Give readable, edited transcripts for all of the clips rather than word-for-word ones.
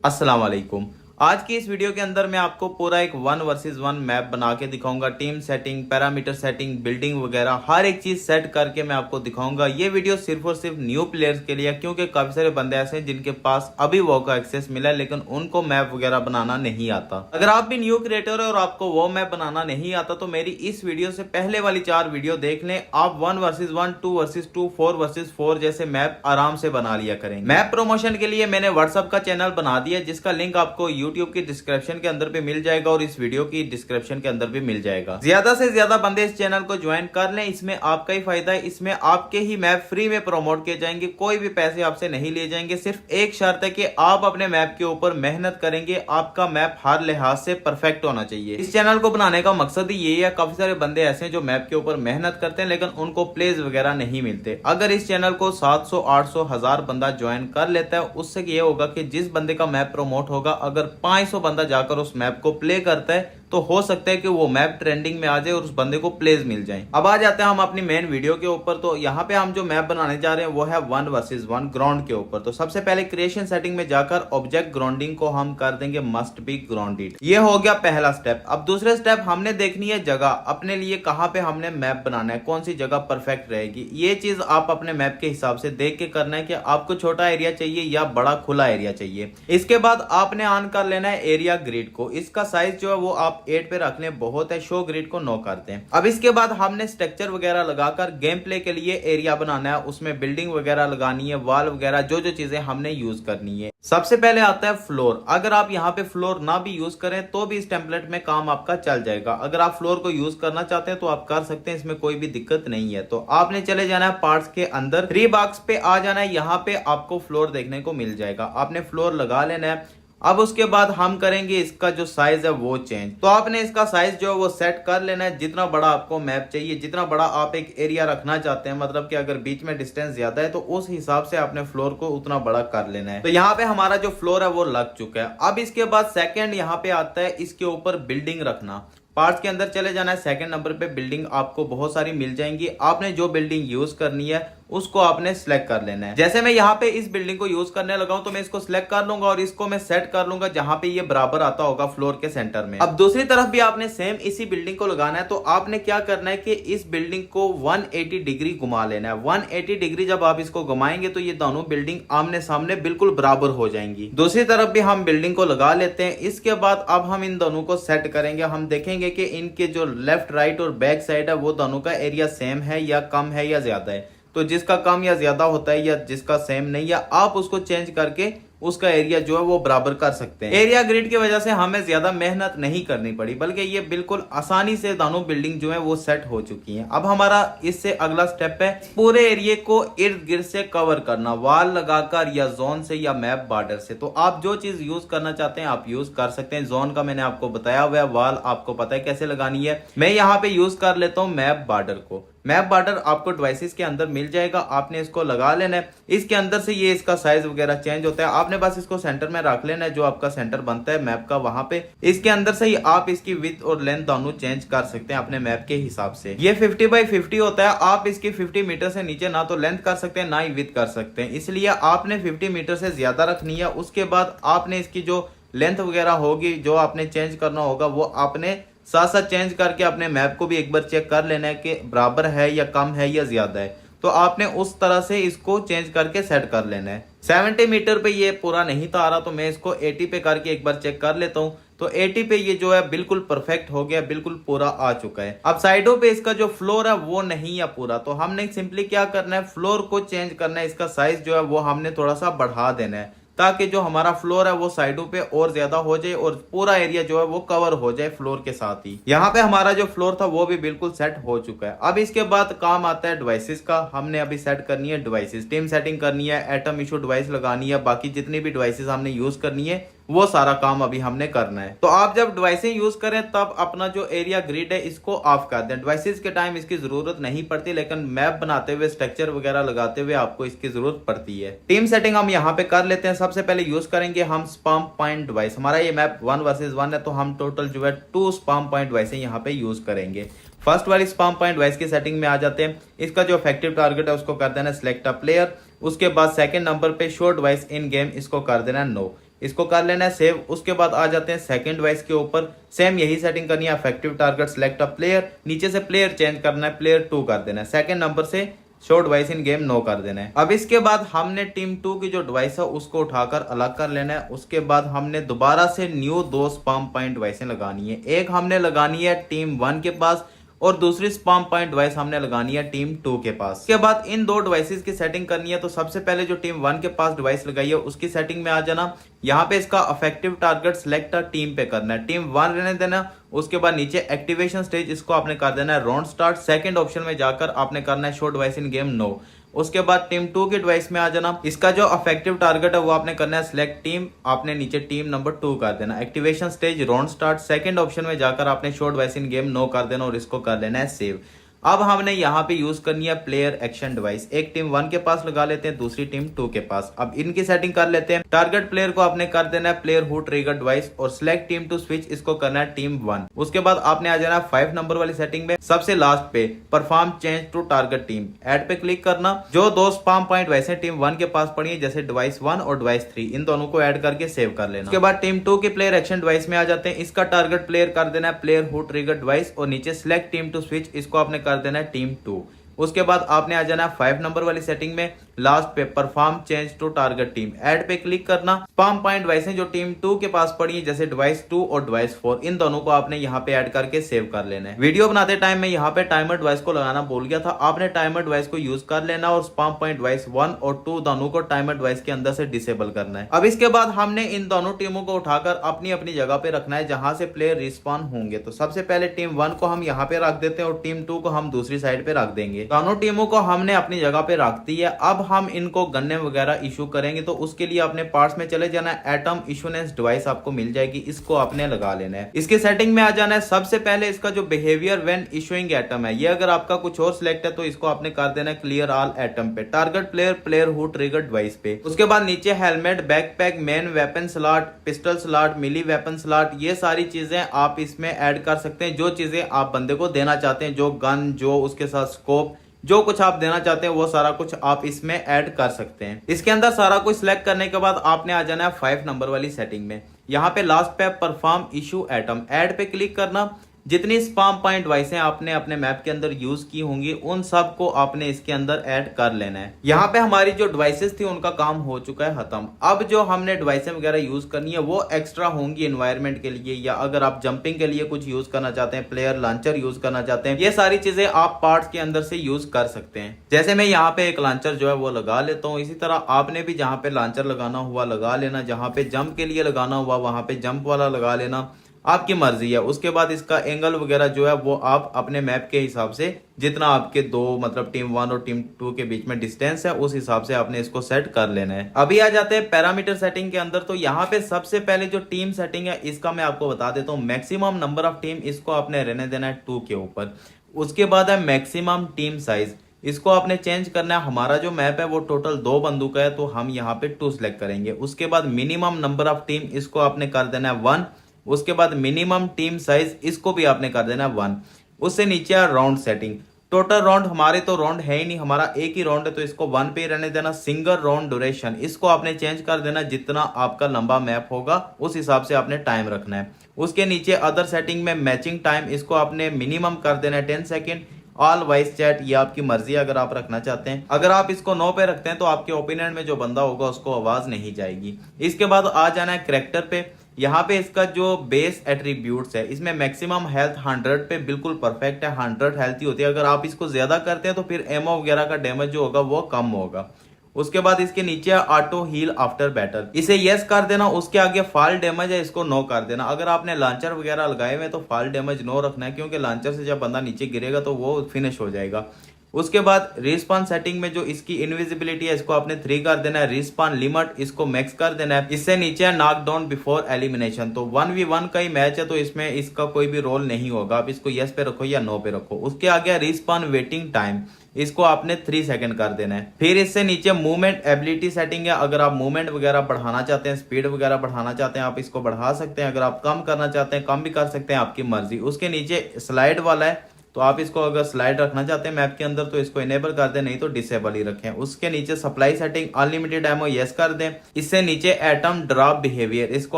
अस्सलाम वालेकुम। आज की इस वीडियो के अंदर मैं आपको पूरा एक 1 वर्सेस 1 मैप बना के दिखाऊंगा। Team setting, parameter setting, building वगैरह हर एक चीज सेट करके मैं आपको दिखाऊंगा। ये वीडियो सिर्फ और सिर्फ न्यू प्लेयर्स के लिए, क्योंकि काफी सारे बंदे ऐसे हैं जिनके पास अभी वो का एक्सेस मिला है लेकिन उनको मैप वगैरह बनाना नहीं आता। अगर आप भी न्यू क्रिएटर है और आपको वो मैप बनाना नहीं आता तो मेरी इस वीडियो से पहले वाली 4 वीडियो देख लें। आप 1 वर्सेस 1, 2 वर्सेस 2, 4 वर्सेस 4 जैसे मैप आराम से बना लिया करेंगे। मैप प्रमोशन के लिए मैंने व्हाट्सएप का चैनल बना दिया जिसका लिंक आपको यूट्यूब की डिस्क्रिप्शन के अंदर पे मिल जाएगा और इस वीडियो की डिस्क्रिप्शन के अंदर भी मिल जाएगा। ज्यादा से ज्यादा बंदे इस चैनल को ज्वाइन कर लें, इसमें आपका ही फायदा है। इसमें आपके ही मैप फ्री में प्रमोट किए जाएंगे, कोई भी पैसे आपसे नहीं लिए जाएंगे। सिर्फ एक शर्त है कि आप अपने मैप के ऊपर मेहनत करेंगे। आपका मैप हर लिहाज से परफेक्ट होना चाहिए। इस चैनल को बनाने का मकसद ही यही है। काफी सारे बंदे ऐसे हैं जो मैप के ऊपर मेहनत करते हैं लेकिन उनको प्लेज वगैरह नहीं मिलते। अगर इस चैनल को 700, 800, 1000 बंदा ज्वाइन कर लेता है, उससे ये होगा कि जिस बंदे का मैप प्रमोट होगा, अगर 500 बंदा जाकर उस मैप को प्ले करता है तो हो सकता है कि वो मैप ट्रेंडिंग में आ जाए और उस बंदे को प्लेज मिल जाए। अब आ जाते हैं हम अपनी मेन वीडियो के ऊपर। तो यहाँ पे हम जो मैप बनाने जा रहे हैं वो है 1 वर्सेस 1 ग्राउंड के ऊपर। तो सबसे पहले क्रिएशन सेटिंग में जाकर ऑब्जेक्ट ग्राउंडिंग को हम कर देंगे मस्ट बी ग्राउंडेड। ये हो गया पहला स्टेप। अब दूसरे स्टेप हमने देखनी है जगह, अपने लिए कहाँ पे हमने मैप बनाना है, कौन सी जगह परफेक्ट रहेगी। ये चीज आप अपने मैप के हिसाब से देख के करना है कि आपको छोटा एरिया चाहिए या बड़ा खुला एरिया चाहिए। इसके बाद आपने ऑन कर लेना है एरिया ग्रिड को। इसका साइज जो है वो आप 8 पे रख लें, बहुत है। शो ग्रिड को 9 करते हैं। अब इसके बाद हमने स्ट्रक्चर वगैरह लगाकर गेम प्ले के लिए एरिया बनाना है, उसमें बिल्डिंग वगैरह लगानी है, वॉल वगैरह जो जो चीजें हमने यूज करनी है। सबसे पहले आता है फ्लोर। अगर आप यहाँ पे फ्लोर ना भी यूज करें तो भी इस टेम्पलेट में काम आपका चल जाएगा। अगर आप फ्लोर को यूज करना चाहते हैं तो आप कर सकते हैं, इसमें कोई भी दिक्कत नहीं है। तो आपने चले जाना है पार्ट्स के अंदर, 3 बॉक्स पे आ जाना है। यहाँ पे आपको फ्लोर देखने को मिल जाएगा, आपने फ्लोर लगा लेना है। अब उसके बाद हम करेंगे इसका जो साइज है वो चेंज। तो आपने इसका साइज जो है वो सेट कर लेना है, जितना बड़ा आपको मैप चाहिए, जितना बड़ा आप एक एरिया रखना चाहते हैं। मतलब कि अगर बीच में डिस्टेंस ज्यादा है तो उस हिसाब से आपने फ्लोर को उतना बड़ा कर लेना है। तो यहाँ पे हमारा जो फ्लोर है वो लग चुका है। अब इसके बाद सेकंड यहाँ पे आता है इसके ऊपर बिल्डिंग रखना। पार्ट्स के अंदर चले जाना है, सेकंड नंबर पे बिल्डिंग आपको बहुत सारी मिल जाएंगी। आपने जो बिल्डिंग यूज करनी है उसको आपने सिलेक्ट कर लेना है। जैसे मैं यहाँ पे इस बिल्डिंग को यूज करने लगा हूं तो मैं इसको सिलेक्ट कर लूंगा और इसको मैं सेट कर लूंगा जहां पे ये बराबर आता होगा फ्लोर के सेंटर में। अब दूसरी तरफ भी आपने सेम इसी बिल्डिंग को लगाना है। तो आपने क्या करना है कि इस बिल्डिंग को 180 डिग्री घुमा लेना है। 180 डिग्री जब आप इसको घुमाएंगे तो ये दोनों बिल्डिंग आमने सामने बिल्कुल बराबर हो जाएंगी। दूसरी तरफ भी हम बिल्डिंग को लगा लेते हैं। इसके बाद अब हम इन दोनों को सेट करेंगे। हम देखेंगे कि इनके जो लेफ्ट, राइट और बैक साइड है वो दोनों का एरिया सेम है या कम है या ज्यादा है। तो जिसका कम या ज्यादा होता है या जिसका सेम नहीं, या आप उसको चेंज करके उसका एरिया जो है वो बराबर कर सकते हैं। एरिया ग्रिड की वजह से हमें ज्यादा मेहनत नहीं करनी पड़ी, बल्कि ये बिल्कुल आसानी से दोनों बिल्डिंग जो है वो सेट हो चुकी हैं। अब हमारा इससे अगला स्टेप है पूरे एरिया को इर्द गिर्द से कवर करना, वॉल लगाकर या जोन से या मैप बॉर्डर से। तो आप जो चीज यूज करना चाहते हैं आप यूज कर सकते हैं। जोन का मैंने आपको बताया हुआ है, वॉल आपको पता है कैसे लगानी है। मैं यहाँ पे यूज कर लेता हूँ मैप बॉर्डर को। मैप बॉर्डर आपको डिवाइसेस के अंदर मिल जाएगा, आपने इसको लगा लेना है। इसके अंदर से ये इसका साइज वगैरह चेंज होता है। आपने बस इसको सेंटर में रख लेना है, जो आपका सेंटर बनता है मैप का वहां पे। इसके अंदर से ही आप इसकी विड्थ और लेंथ दोनों चेंज कर सकते हैं अपने मैप के हिसाब से। ये 50 बाई 50 होता है। आप इसकी 50 मीटर से नीचे ना तो लेंथ कर सकते हैं ना ही विड्थ कर सकते हैं, इसलिए आपने 50 मीटर से ज्यादा रखनी है। उसके बाद आपने इसकी जो लेंथ वगैरह होगी, जो आपने चेंज करना होगा, वो आपने साथ साथ चेंज करके अपने मैप को भी एक बार चेक कर लेना है कि बराबर है या कम है या ज्यादा है। तो आपने उस तरह से इसको चेंज करके सेट कर लेना है। 70 मीटर पे ये पूरा नहीं था आ रहा तो मैं इसको 80 पे करके एक बार चेक कर लेता हूँ। तो 80 पे ये जो है बिल्कुल परफेक्ट हो गया, बिल्कुल पूरा आ चुका है। अब साइडों पे इसका जो फ्लोर है वो नहीं है पूरा, तो हमने सिंपली क्या करना है, फ्लोर को चेंज करना है। इसका साइज जो है वो हमने थोड़ा सा बढ़ा देना है ताकि जो हमारा फ्लोर है वो साइडों पे और ज्यादा हो जाए और पूरा एरिया जो है वो कवर हो जाए फ्लोर के साथ ही। यहाँ पे हमारा जो फ्लोर था वो भी बिल्कुल सेट हो चुका है। अब इसके बाद काम आता है डिवाइसेस का। हमने अभी सेट करनी है डिवाइसेस, टीम सेटिंग करनी है, एटम इशू डिवाइस लगानी है, बाकी जितनी भी डिवाइसेस हमने यूज करनी है वो सारा काम अभी हमने करना है। तो आप जब डिवाइसेस यूज करें तब अपना जो एरिया ग्रिड है इसको ऑफ कर दें। डिवाइसेस के टाइम इसकी जरूरत नहीं पड़ती, लेकिन मैप बनाते हुए, स्ट्रक्चर वगैरह लगाते हुए आपको इसकी जरूरत पड़ती है। टीम सेटिंग हम यहाँ पे कर लेते हैं। सबसे पहले यूज करेंगे हम स्पाम पॉइंट डिवाइस। हमारा ये मैप 1 वर्सेस 1 है तो हम टोटल जो है 2 स्पाम पॉइंट डिवाइस यहाँ पे यूज करेंगे। फर्स्ट वाली स्पाम पॉइंट डिवाइस की सेटिंग में आ जाते हैं। इसका जो इफेक्टिव टारगेट है उसको कर देना सिलेक्ट अ प्लेयर। उसके बाद सेकंड नंबर पे शो डिवाइस इन गेम, इसको कर देना नो। इसको कर लेना है सेव। उसके बाद आ जाते हैं सेकंड डिवाइस के ऊपर, सेम यही सेटिंग करनी है, affective target select a player, नीचे से प्लेयर चेंज करना है, प्लेयर 2 कर देना है, सेकंड नंबर से show device in game no कर देना है। अब इसके बाद हमने टीम 2 की जो डिवाइस है उसको उठाकर अलग कर लेना है। उसके बाद हमने दोबारा से न्यू 2 स्पैम पॉइंट डिवाइसें लगानी है, एक हमने लगानी है टीम 1 के पास और दूसरी स्पैम पॉइंट डिवाइस हमने लगानी है टीम 2 के पास। उसके बाद इन दो डिवाइसेस की सेटिंग करनी है। तो सबसे पहले जो टीम 1 के पास डिवाइस लगाई है उसकी सेटिंग में आ जाना, यहाँ पे इसका अफेक्टिव टारगेट सिलेक्ट टीम पे करना है, टीम 1 रहने देना। उसके बाद नीचे एक्टिवेशन स्टेज इसको आपने कर देना है राउंड स्टार्ट, सेकंड ऑप्शन में जाकर आपने करना है show device in game no. उसके बाद टीम 2 की डिवाइस में आ जाना, इसका जो अफेक्टिव टारगेट है वो आपने करना है सिलेक्ट टीम, आपने नीचे टीम नंबर 2 कर देना, activation stage round start, second option में जाकर आपने show device in game no कर देना और इसको कर लेना है सेव। अब हमने यहाँ पे यूज करनी है प्लेयर एक्शन डिवाइस, एक टीम 1 के पास लगा लेते हैं, दूसरी टीम 2 के पास। अब इनकी सेटिंग कर लेते हैं। टारगेट प्लेयर को आपने कर देना है प्लेयर हु ट्रिगर डिवाइस और सिलेक्ट टीम टू स्विच, इसको करना है टीम 1। उसके बाद आपने आ जाना है 5 नंबर वाली सेटिंग में, सबसे लास्ट पे perform change to target team, add पे क्लिक करना। जो 2 स्पैम पॉइंट वैसे टीम 1 के पास पड़ी है जैसे डिवाइस 1 और डिवाइस 3, इन दोनों को ऐड करके सेव कर लेना। उसके बाद टीम 2 के प्लेयर एक्शन डिवाइस में आ जाते हैं, इसका टारगेट प्लेयर कर देना है प्लेयर हु ट्रिगर डिवाइस और नीचे सिलेक्ट टीम टू स्विच, इसको आपने कर देना है टीम 2। उसके बाद आपने आ जाना है 5 नंबर वाली सेटिंग में, लास्ट पे perform change to target team, add पे क्लिक करना। स्पैम पॉइंट वैसे जो टीम 2 के पास पड़ी है जैसे डिवाइस 2 और डिवाइस 4, इन दोनों को आपने यहाँ पे ऐड करके सेव कर लेना है। वीडियो बनाते टाइम में यहाँ पे टाइमर डिवाइस को लगाना भूल गया था, आपने टाइमर डिवाइस को यूज कर लेना और स्पैम पॉइंट डिवाइस 1 और 2 दोनों को टाइमर डिवाइस के अंदर से डिसेबल करना है। अब इसके बाद हमने इन दोनों टीमों को उठाकर अपनी अपनी जगह पे रखना है जहां से प्लेयर रिस्पॉन होंगे। तो सबसे पहले टीम 1 को हम यहाँ पे रख देते हैं और टीम 2 को हम दूसरी साइड पे रख देंगे। दोनों टीमों को हमने अपनी जगह पे रख दी है। अब हम इनको गन्ने वगैरह इशू करेंगे, तो उसके लिए अपने पार्ट्स में चले जाना है, एटम इशूनेंस डिवाइस आपको मिल जाएगी, इसको आपने लगा लेना है। इसके सेटिंग में आ जाना है, सबसे पहले इसका जो बिहेवियर व्हेन इशूइंग एटम है, ये अगर आपका कुछ और सिलेक्ट है तो इसको आपने कर देना है क्लियर ऑल एटम पे, target player player who trigger device पे। उसके बाद नीचे helmet, backpack, main weapon slot, pistol slot, melee weapon slot, ये सारी चीजें आप इसमें ऐड कर सकते हैं। जो चीजें आप बंदे को देना चाहते हैं, जो गन, जो उसके साथ स्कोप, जो कुछ आप देना चाहते हैं वो सारा कुछ आप इसमें ऐड कर सकते हैं। इसके अंदर सारा कुछ सिलेक्ट करने के बाद आपने आ जाना है 5 नंबर वाली सेटिंग में, यहाँ पे लास्ट पे परफॉर्म इशू एटम, ऐड पे क्लिक करना। जितनी स्पैम पॉइंट डिवाइसें आपने अपने मैप के अंदर यूज की होंगी उन सब को आपने इसके अंदर ऐड कर लेना है। यहाँ पे हमारी जो डिवाइसेस थी उनका काम हो चुका है खत्म। अब जो हमने डिवाइसें वगैरह यूज करनी है वो एक्स्ट्रा होंगी एनवायरनमेंट के लिए, या अगर आप जंपिंग के लिए कुछ यूज करना चाहते हैं, प्लेयर लॉन्चर यूज करना चाहते हैं, ये सारी चीजें आप पार्ट्स के अंदर से यूज कर सकते हैं। जैसे मैं यहाँ पे एक लॉन्चर जो है वो लगा लेता हूँ, इसी तरह आपने भी जहाँ पे लॉन्चर लगाना हुआ लगा लेना, जहाँ पे जंप के लिए लगाना हुआ वहां पे जंप वाला लगा लेना, आपकी मर्जी है। उसके बाद इसका एंगल वगैरह जो है वो आप अपने मैप के हिसाब से, जितना आपके दो मतलब टीम 1 और टीम 2 के बीच में डिस्टेंस है उस हिसाब से आपने इसको सेट कर लेना है। अभी आ जाते हैं पैरामीटर सेटिंग के अंदर। तो यहाँ पे सबसे पहले जो टीम सेटिंग है इसका मैं आपको बता देता हूँ, मैक्सिमम नंबर ऑफ टीम इसको आपने रहने देना है 2 के ऊपर। उसके बाद है मैक्सिमम टीम साइज, इसको आपने चेंज करना है। हमारा जो मैप है वो टोटल 2 बंदूक है तो हम यहाँ पे 2 सिलेक्ट करेंगे। उसके बाद मिनिमम नंबर ऑफ टीम इसको आपने कर देना है 1। उसके बाद मिनिमम टीम साइज इसको भी आपने कर देना 1। उससे नीचे राउंड सेटिंग, टोटल राउंड हमारे तो राउंड है ही नहीं, हमारा एक ही राउंड है तो इसको 1 पे रहने देना। सिंगल राउंड ड्यूरेशन इसको आपने चेंज कर देना, जितना आपका लंबा मैप होगा उस हिसाब से आपने टाइम रखना है। उसके नीचे अदर सेटिंग में मैचिंग टाइम, इसको आपने मिनिमम कर देना है 10 सेकेंड। ऑल वॉइस चैट ये आपकी मर्जी है अगर आप रखना चाहते हैं। अगर आप इसको 9 पे रखते हैं तो आपके ओपिनियन में जो बंदा होगा उसको आवाज नहीं जाएगी। इसके बाद आ जाना है कैरेक्टर पे। यहाँ पे इसका जो बेस एट्रीब्यूट्स है इसमें मैक्सिमम हेल्थ 100 पे बिल्कुल परफेक्ट है, 100 हेल्थ ही होती है। अगर आप इसको ज्यादा करते हैं तो फिर एमओ वगैरह का डैमेज जो होगा वो कम होगा। उसके बाद इसके नीचे ऑटो हील आफ्टर बैटल, इसे यस कर देना। उसके आगे फॉल डैमेज है, इसको नो कर देना। अगर आपने लॉन्चर वगैरह लगाए हुए तो फॉल डैमेज नो रखना है, क्योंकि लॉन्चर से जब बंदा नीचे गिरेगा तो वो फिनिश हो जाएगा। उसके बाद रिस्पॉन सेटिंग में जो इसकी इनविजिबिलिटी है इसको आपने 3 कर देना है। रिस्पॉन लिमिट इसको मैक्स कर देना है। इससे नीचे है नॉक डाउन बिफोर एलिमिनेशन, तो 1v1 का ही मैच है तो इसमें इसका कोई भी रोल नहीं होगा। आप इसको यस पे रखो या नो पे रखो। उसके आगे रिस्पॉन वेटिंग टाइम, इसको आपने 3 सेकंड कर देना है। फिर इससे नीचे मूवमेंट एबिलिटी सेटिंग है। अगर आप मूवमेंट वगैरह बढ़ाना चाहते हैं, स्पीड वगैरह बढ़ाना चाहते हैं, आप इसको बढ़ा सकते हैं। अगर आप कम करना चाहते हैं कम भी कर सकते हैं, आपकी मर्जी। उसके नीचे स्लाइड वाला है, तो आप इसको अगर स्लाइड रखना चाहते हैं मैप के अंदर तो इसको इनेबल कर दें, नहीं तो डिसेबल ही रखें। उसके नीचे supply setting unlimited ammo yes कर दें। इससे नीचे एटम ड्रॉप बिहेवियर इसको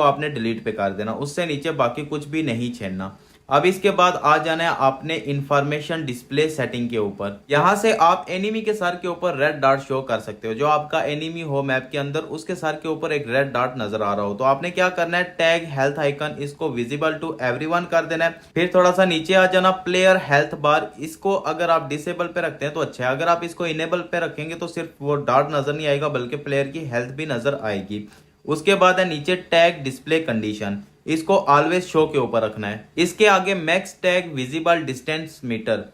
आपने डिलीट पे कर देना। उससे नीचे बाकी कुछ भी नहीं छेड़ना। अब इसके बाद आ जाना है आपने इंफॉर्मेशन डिस्प्ले सेटिंग के ऊपर। यहां से आप एनिमी के सर के ऊपर रेड डॉट शो कर सकते हो। जो आपका एनिमी हो मैप के अंदर उसके सर के ऊपर एक रेड डॉट नजर आ रहा हो तो आपने क्या करना है, टैग हेल्थ आइकन इसको विजिबल टू एवरीवन कर देना है। फिर थोड़ा सा नीचे आ जाना, प्लेयर हेल्थ बार इसको अगर आप डिसेबल पे रखते हैं तो अच्छा है। अगर आप इसको इनेबल पे रखेंगे तो सिर्फ वो डॉट नजर नहीं आएगा बल्कि प्लेयर की हेल्थ भी नजर आएगी। उसके बाद है नीचे टैग डिस्प्ले कंडीशन, इसको ऑलवेज शो के ऊपर रखना है। इसके आगे max tag visible distance meter,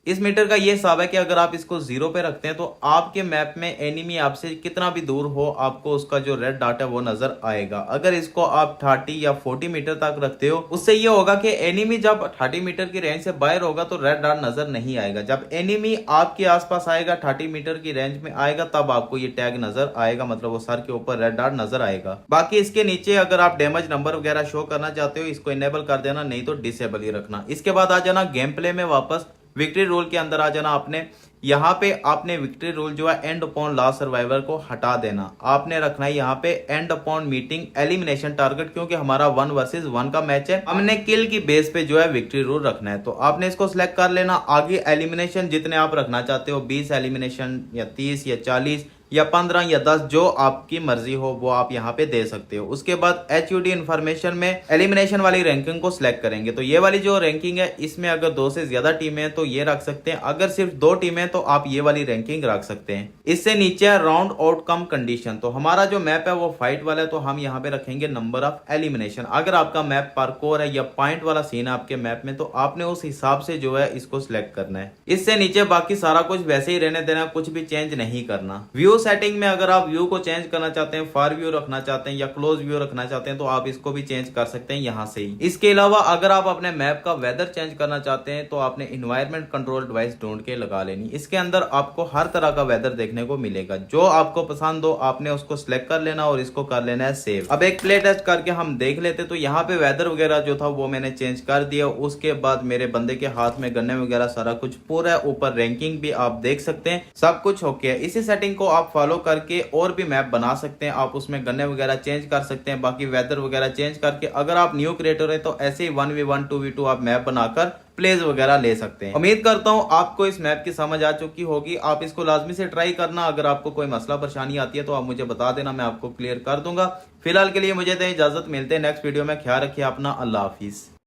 इस मीटर का ये हिसाब है कि अगर आप इसको 0 पे रखते हैं तो आपके मैप में एनिमी आपसे कितना भी दूर हो आपको उसका जो रेड डॉट है वो नजर आएगा। अगर इसको आप 30 या 40 मीटर तक रखते हो उससे ये होगा कि एनिमी जब 30 मीटर की रेंज से बाहर होगा तो रेड डॉट नजर नहीं आएगा। जब एनिमी आपके आसपास आएगा 30 मीटर की रेंज में आएगा तब आपको ये टैग नजर आएगा, मतलब वो सर के ऊपर रेड डॉट नजर आएगा। बाकी इसके नीचे अगर आप डैमेज नंबर वगैरह शो करना चाहते हो इसको इनेबल कर देना, नहीं तो डिसेबल ही रखना। इसके बाद आ जाना गेम प्ले में वापस, विक्ट्री रूल के अंदर आ जाना। आपने यहाँ पे आपने विक्ट्री रूल जो है एंड अपॉन लास्ट सर्वाइवर को हटा देना। आपने रखना है यहाँ पे and upon meeting elimination target, क्योंकि हमारा 1 वर्सेस 1 का मैच है, हमने किल की बेस पे जो है विक्ट्री रूल रखना है। तो आपने इसको सिलेक्ट कर लेना। आगे एलिमिनेशन जितने आप रखना चाहते हो 20 एलिमिनेशन या 30 या 40 या 15 या 10 जो आपकी मर्जी हो वो आप यहाँ पे दे सकते हो। उसके बाद HUD इन्फॉर्मेशन में एलिमिनेशन वाली रैंकिंग को सिलेक्ट करेंगे। तो ये वाली जो रैंकिंग है इसमें अगर 2 से ज्यादा टीमें हैं तो ये रख सकते हैं, अगर सिर्फ 2 टीमें हैं तो आप ये वाली रैंकिंग रख सकते हैं। इससे नीचे है राउंड आउटकम कंडीशन। तो हमारा जो मैप है वो फाइट वाला है तो हम यहाँ पे रखेंगे नंबर ऑफ एलिमिनेशन। अगर आपका मैप पार्कोर है या पॉइंट वाला सीन है आपके मैप में तो आपने उस हिसाब से जो है इसको सिलेक्ट करना है। इससे नीचे बाकी सारा कुछ वैसे ही रहने देना, कुछ भी चेंज नहीं करना। व्यू सेटिंग में अगर आप व्यू को चेंज करना चाहते हैं, फार व्यू रखना चाहते हैं या क्लोज व्यू रखना चाहते हैं तो आप इसको भी चेंज कर सकते हैं यहाँ से ही। इसके अलावा अगर आप अपने मैप का वेदर चेंज करना चाहते हैं तो आपने इन्वायरमेंट कंट्रोल डिवाइस ढूंढ के लगा लेनी। इसके अंदर आपको हर तरह का वेदर देखने को मिलेगा, जो आपको पसंद हो आपने उसको सिलेक्ट कर लेना और इसको कर लेना है सेव। अब एक प्ले टेस्ट करके हम देख लेते। तो यहाँ पे वेदर वगैरह जो था वो मैंने चेंज कर दिया। उसके बाद मेरे बंदे के हाथ में गन्ने वगैरह सारा कुछ पूरा ऊपर रैंकिंग भी आप देख सकते हैं, सब कुछ ओके है। इसी सेटिंग को आप फॉलो करके और भी मैप बना सकते हैं। आप उसमें गन्ने वगैरह चेंज कर सकते हैं, बाकी वेदर वगैरह चेंज करके अगर आप न्यू क्रिएटर है तो ऐसे ही 1v1 2v2 आप मैप बनाकर प्लेज वगैरह ले सकते हैं। उम्मीद करता हूं आपको इस मैप की समझ आ चुकी होगी। आप इसको लाजमी से ट्राई करना। अगर आपको कोई मसला परेशानी आती है तो आप मुझे बता देना, मैं आपको क्लियर कर दूंगा। फिलहाल के लिए मुझे दें इजाजत, मिलते हैं नेक्स्ट वीडियो में। ख्याल रखिए अपना, अल्लाह हाफिज।